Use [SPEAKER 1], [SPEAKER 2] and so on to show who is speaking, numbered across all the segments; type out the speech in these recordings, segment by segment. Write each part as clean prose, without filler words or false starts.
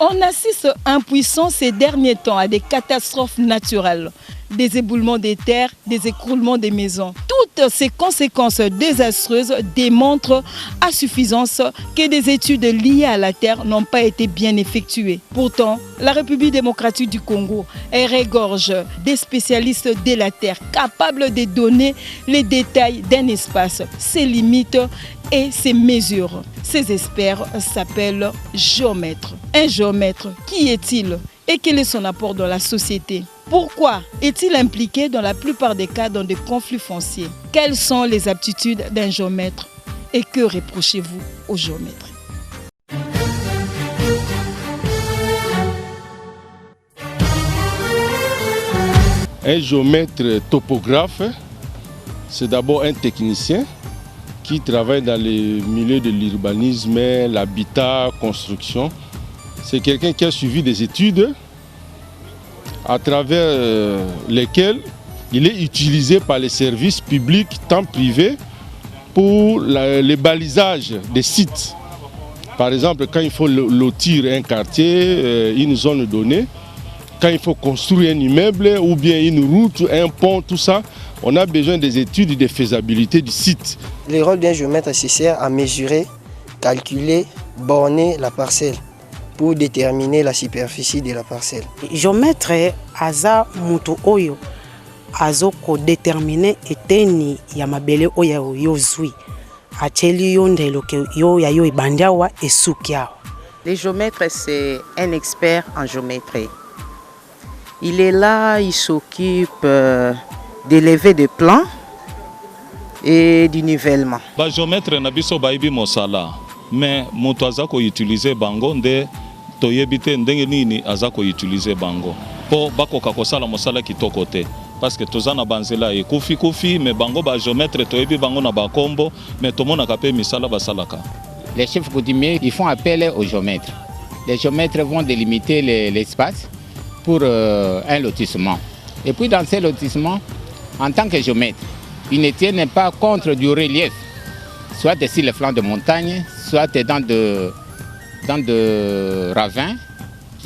[SPEAKER 1] On assiste impuissant ces derniers temps à des catastrophes naturelles, des éboulements des terres, des écroulements des maisons. Toutes ces conséquences désastreuses démontrent à suffisance que des études liées à la terre n'ont pas été bien effectuées. Pourtant, la République démocratique du Congo regorge des spécialistes de la terre capables de donner les détails d'un espace, ses limites et ses mesures. Ces experts s'appellent géomètres. Un géomètre, qui est-il et quel est son apport dans la société? Pourquoi est-il impliqué dans la plupart des cas dans des conflits fonciers? Quelles sont les aptitudes d'un géomètre et que reprochez-vous au géomètre?
[SPEAKER 2] Un géomètre topographe, c'est d'abord un technicien qui travaille dans les milieux de l'urbanisme, l'habitat, construction. C'est quelqu'un qui a suivi des études à travers lesquelles il est utilisé par les services publics, tant privés, pour le balisage des sites. Par exemple, quand il faut lotir un quartier, une zone donnée, quand il faut construire un immeuble ou bien une route, un pont, tout ça, on a besoin des études de faisabilité du site.
[SPEAKER 3] Le rôle d'un géomètre, c'est à mesurer, calculer, borner la parcelle pour déterminer la superficie de la parcelle.
[SPEAKER 4] Géomètre aza mutu oyo azoko déterminer eteni ya mabele oyo yozwi acheli yo ndelo ke yo ya yo ibandiawa esukiawa.
[SPEAKER 5] Le géomètre, c'est un expert en géométrie. Il est là, il s'occupe d'élever des plans et du nivellement.
[SPEAKER 6] Ba géomètre na biso baibi mosala, mais moto azako utiliser bango nde toyebite ndenge nini azako utiliser bango. Po bakoka kosala mosala kitoko te. Parce que tozana banzela e kufi mais bango ba géomètre toyebi bango na bakombo mais tomona kape misala basalaka.
[SPEAKER 7] Les chefs coutumiers, ils font appel aux géomètres. Les géomètres vont délimiter l'espace pour un lotissement. Et puis dans ces lotissements, en tant que géomètre, ils ne tiennent pas compte du relief, soit sur les flancs de montagne, soit dans de ravins,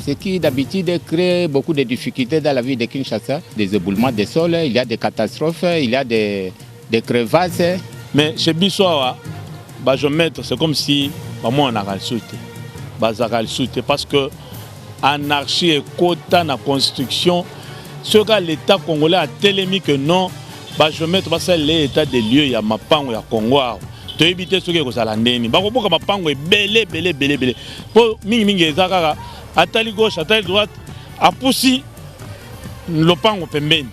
[SPEAKER 7] ce qui d'habitude crée beaucoup de difficultés dans la vie de Kinshasa, des éboulements des sols, il y a des catastrophes, il y a des crevasses.
[SPEAKER 8] Mais chez Bissoa, les géomètres, c'est comme si moi on a résulté. Parce que anarchie et quota na construction, ce que l'État congolais a télémi que non, les géomètres, c'est l'état des lieux, il y a Mapango, il y a Congo. Tu éviter ce qui est à l'année. Mapango est belé. Pour mingi ezaka à tali gauche, à tali droite, à poussi le pango pembeni.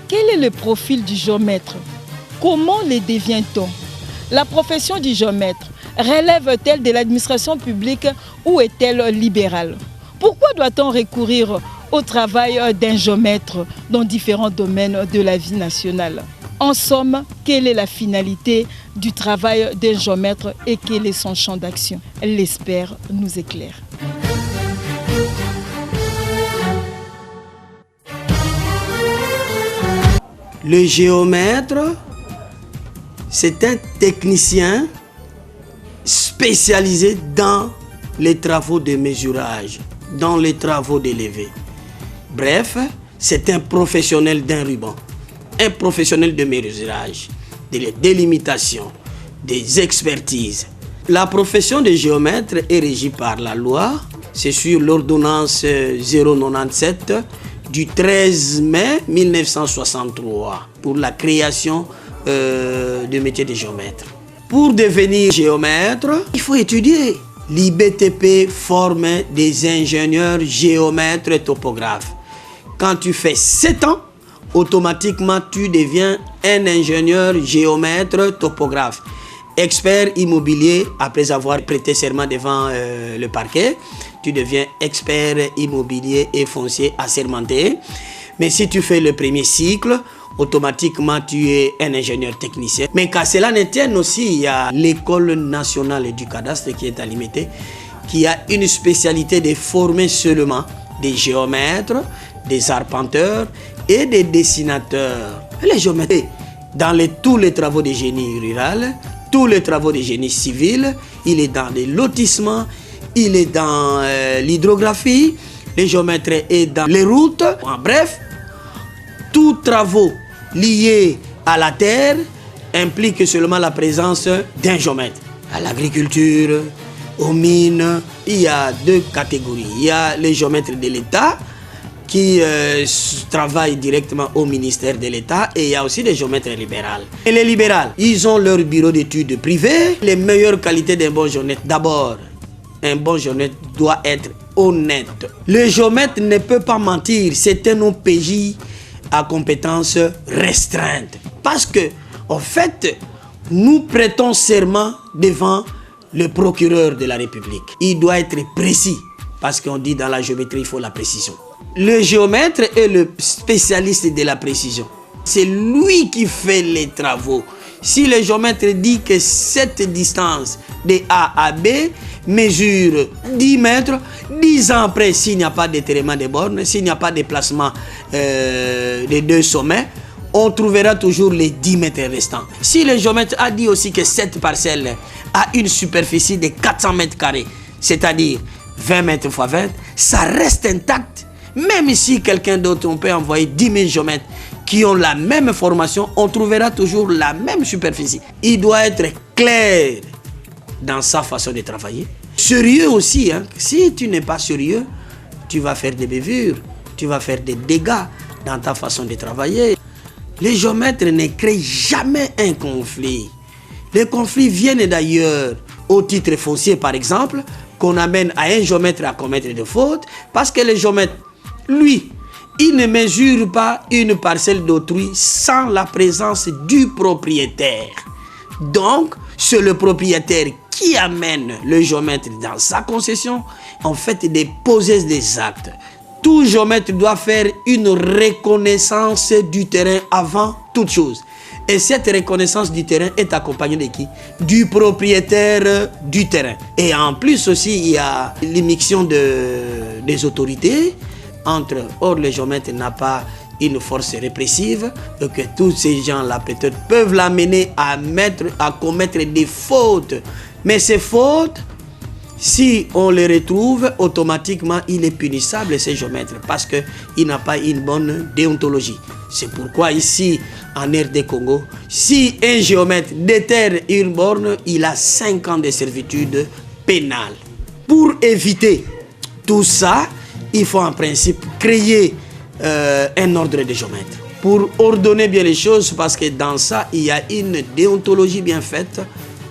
[SPEAKER 1] Quel est le profil du géomètre? Comment le devient-on? La profession du géomètre relève-t-elle de l'administration publique ou est-elle libérale? Pourquoi doit-on recourir au travail d'un géomètre dans différents domaines de la vie nationale? En somme, quelle est la finalité du travail d'un géomètre et quel est son champ d'action? L'expert nous éclaire.
[SPEAKER 9] Le géomètre, c'est un technicien spécialisé dans les travaux de mesurage, dans les travaux d'élevé. Bref, c'est un professionnel d'un ruban, un professionnel de mesurage, de la délimitation, des expertises. La profession de géomètre est régie par la loi, c'est sur l'ordonnance 097 du 13 mai 1963 pour la création du métier de géomètre. Pour devenir géomètre, il faut étudier. L'IBTP forme des ingénieurs géomètres et topographes. Quand tu fais 7 ans, automatiquement tu deviens un ingénieur géomètre topographe. Expert immobilier, après avoir prêté serment devant le parquet, tu deviens expert immobilier et foncier assermenté. Mais si tu fais le premier cycle, automatiquement tu es un ingénieur technicien. Mais qu'à cela ne tienne aussi, il y a l'école nationale du cadastre qui est à Limité, qui a une spécialité de former seulement des géomètres, des arpenteurs et des dessinateurs. Les géomètres, dans tous les travaux de génie rural, tous les travaux de génie civil, il est dans les lotissements, il est dans l'hydrographie, le géomètre est dans les routes. En bref, tous travaux liés à la terre impliquent seulement la présence d'un géomètre. À l'agriculture, aux mines, il y a deux catégories. Il y a les géomètres de l'État qui travaillent directement au ministère de l'État et il y a aussi des géomètres libéraux. Et les libéraux, ils ont leur bureau d'études privé. Les meilleures qualités d'un bon géomètre, d'abord, un bon géomètre doit être honnête. Le géomètre ne peut pas mentir, c'est un OPJ à compétences restreintes. Parce que, en fait, nous prêtons serment devant le procureur de la République. Il doit être précis, parce qu'on dit dans la géométrie, il faut la précision. Le géomètre est le spécialiste de la précision. C'est lui qui fait les travaux. Si le géomètre dit que cette distance de A à B mesure 10 mètres, 10 ans après, s'il n'y a pas d'étirement des bornes, s'il n'y a pas de déplacement des deux sommets, on trouvera toujours les 10 mètres restants. Si le géomètre a dit aussi que cette parcelle a une superficie de 400 mètres carrés, c'est-à-dire 20 mètres x 20, ça reste intact. Même si quelqu'un d'autre, on peut envoyer 10 000 géomètres qui ont la même formation, on trouvera toujours la même superficie. Il doit être clair dans sa façon de travailler. Sérieux aussi, hein. Si tu n'es pas sérieux, tu vas faire des bévures, tu vas faire des dégâts dans ta façon de travailler. Les géomètres ne créent jamais un conflit. Les conflits viennent d'ailleurs au titre foncier, par exemple, qu'on amène à un géomètre à commettre des fautes, parce que le géomètre, lui, il ne mesure pas une parcelle d'autrui sans la présence du propriétaire. Donc, c'est le propriétaire qui amène le géomètre dans sa concession, en fait, de poser des actes. Tout géomètre doit faire une reconnaissance du terrain avant toute chose. Et cette reconnaissance du terrain est accompagnée de qui? Du propriétaire du terrain. Et en plus aussi, il y a l'immixtion des autorités. Or, le géomètre n'a pas une force répressive, et que tous ces gens-là peut-être peuvent l'amener à commettre des fautes. Mais ces fautes, si on les retrouve, automatiquement, il est punissable, ce géomètre, parce qu'il n'a pas une bonne déontologie. C'est pourquoi ici, en RD Congo, si un géomètre déterre une borne, il a 5 ans de servitude pénale. Pour éviter tout ça, il faut en principe créer un ordre de géomètre pour ordonner bien les choses, parce que dans ça, il y a une déontologie bien faite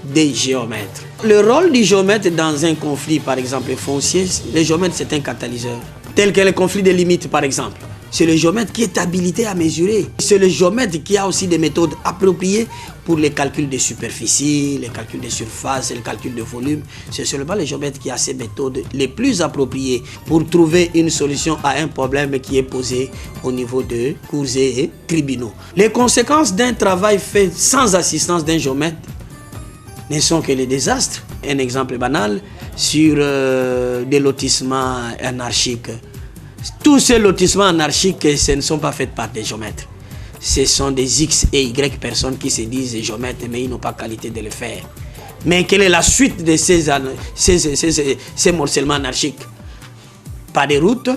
[SPEAKER 9] des géomètres. Le rôle du géomètre dans un conflit, par exemple foncier, le géomètre c'est un catalyseur. Tel que le conflit des limites, par exemple. C'est le géomètre qui est habilité à mesurer. C'est le géomètre qui a aussi des méthodes appropriées pour les calculs de superficie, les calculs de surface, les calculs de volume. C'est seulement le géomètre qui a ces méthodes les plus appropriées pour trouver une solution à un problème qui est posé au niveau de cours et tribunaux. Les conséquences d'un travail fait sans assistance d'un géomètre ne sont que les désastres. Un exemple banal sur des lotissements anarchiques. Tous ces lotissements anarchiques, ce ne sont pas faits par des géomètres. Ce sont des X et Y personnes qui se disent géomètres, mais ils n'ont pas qualité de le faire. Mais quelle est la suite de ces morcellements anarchiques? Pas de routes,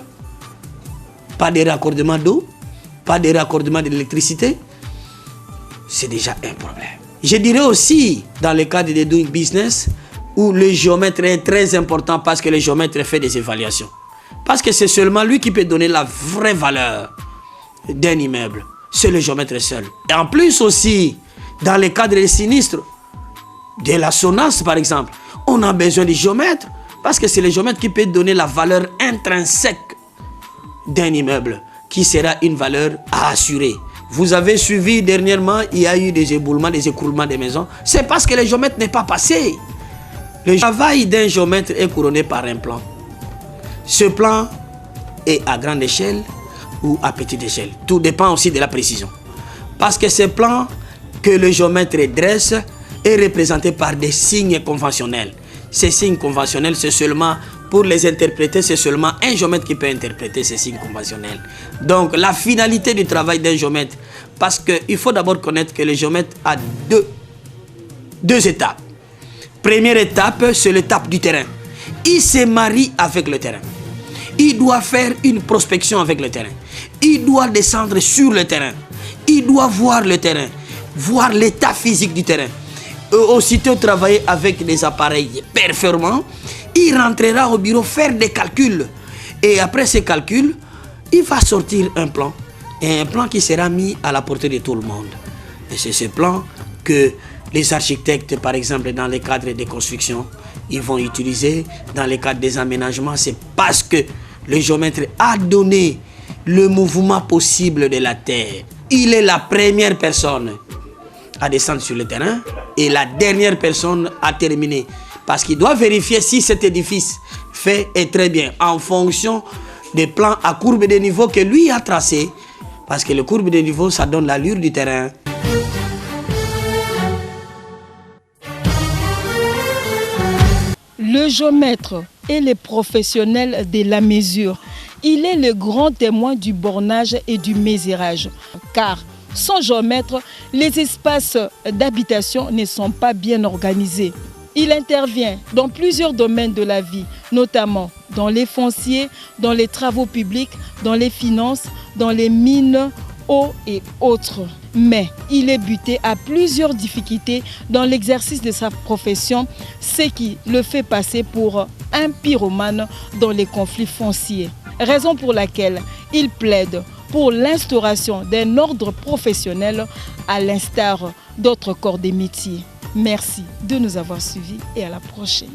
[SPEAKER 9] pas de raccordement d'eau, pas de raccordement d'électricité. C'est déjà un problème. Je dirais aussi, dans le cadre de doing business, où le géomètre est très important parce que le géomètre fait des évaluations. Parce que c'est seulement lui qui peut donner la vraie valeur d'un immeuble. C'est le géomètre seul. Et en plus aussi, dans le cadre des sinistres, de la SONAS par exemple, on a besoin du géomètre parce que c'est le géomètre qui peut donner la valeur intrinsèque d'un immeuble, qui sera une valeur à assurer. Vous avez suivi dernièrement, il y a eu des éboulements, des écroulements des maisons. C'est parce que le géomètre n'est pas passé. Le travail d'un géomètre est couronné par un plan. Ce plan est à grande échelle ou à petite échelle. Tout dépend aussi de la précision. Parce que ce plan que le géomètre dresse est représenté par des signes conventionnels. Ces signes conventionnels, c'est seulement, pour les interpréter, c'est seulement un géomètre qui peut interpréter ces signes conventionnels. Donc, la finalité du travail d'un géomètre Parce qu'il faut d'abord connaître que le géomètre a deux étapes. Première étape, c'est l'étape du terrain. Il se marie avec le terrain. Il doit faire une prospection avec le terrain. Il doit descendre sur le terrain. Il doit voir le terrain, voir l'état physique du terrain. Aussitôt travailler avec des appareils performants, il rentrera au bureau faire des calculs. Et après ces calculs, il va sortir un plan. Et un plan qui sera mis à la portée de tout le monde. Et c'est ce plan que les architectes, par exemple, dans les cadres des constructions, ils vont utiliser dans les cadres des aménagements. C'est parce que le géomètre a donné le mouvement possible de la terre. Il est la première personne à descendre sur le terrain et la dernière personne à terminer. Parce qu'il doit vérifier si cet édifice fait est très bien en fonction des plans à courbe de niveau que lui a tracé. Parce que le courbe de niveau, ça donne l'allure du terrain.
[SPEAKER 1] Le géomètre est le professionnel de la mesure. Il est le grand témoin du bornage et du mesurage. Car sans géomètre, les espaces d'habitation ne sont pas bien organisés. Il intervient dans plusieurs domaines de la vie, notamment dans les fonciers, dans les travaux publics, dans les finances, dans les mines, eau et autres. Mais il est buté à plusieurs difficultés dans l'exercice de sa profession, ce qui le fait passer pour un pyromane dans les conflits fonciers. Raison pour laquelle il plaide pour l'instauration d'un ordre professionnel à l'instar d'autres corps des métiers. Merci de nous avoir suivis et à la prochaine.